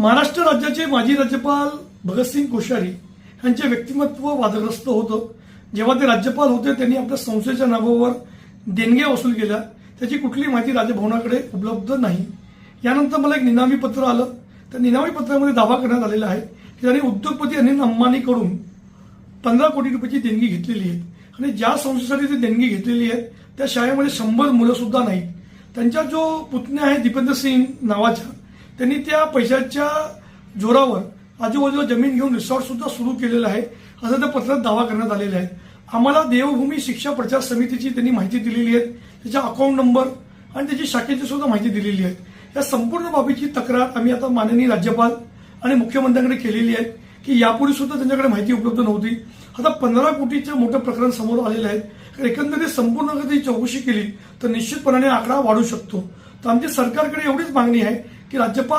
महाराष्ट्र राज्याचे माजी राज्यपाल भगतसिंग कोश्यारी यांचे व्यक्तिमत्व वादग्रस्त होतं. जेव्हा ते राज्यपाल होते त्यांनी आपल्या संस्थेच्या नावावर देणग्या वसूल केल्या. त्याची कुठली माहिती राजभवनाकडे उपलब्ध नाही. यानंतर मला एक निनावी पत्र आलं. त्या निनावी पत्रामध्ये दावा करण्यात आलेला आहे की त्यांनी उद्योगपती अनिल अंबानीकडून 15 कोटी रुपयाची देणगी घेतलेली आहे आणि ज्या संस्थेसाठी ती देणगी घेतलेली आहे त्या शाळेमध्ये 100 मुलं सुद्धा नाहीत. त्यांचा जो पुतण्या आहे दीपेंद्र सिंग नावाचा, त्यांनी त्या पैशाच्या जोरावर आजूबाजूला जमीन घेऊन रिसॉर्ट सुद्धा सुरू केलेलं आहे असं त्या पत्रात दावा करण्यात आलेला आहे. आम्हाला देवभूमी शिक्षा प्रचार समितीची त्यांनी माहिती दिलेली आहे, त्याचा अकाउंट नंबर आणि त्याची शाखेची सुद्धा माहिती दिलेली आहे. या संपूर्ण बाबीची तक्रार आम्ही आता माननीय राज्यपाल आणि मुख्यमंत्र्यांकडे केलेली आहे की यापूर्वी सुद्धा त्यांच्याकडे माहिती उपलब्ध नव्हती. आता 15 कोटीचं मोठं प्रकरण समोर आलेलं आहे. एकंदरीत संपूर्ण कधी चौकशी केली तर निश्चितपणाने आकडा वाढू शकतो. तर आमची सरकारकडे एवढीच मागणी आहे की राज्यपाल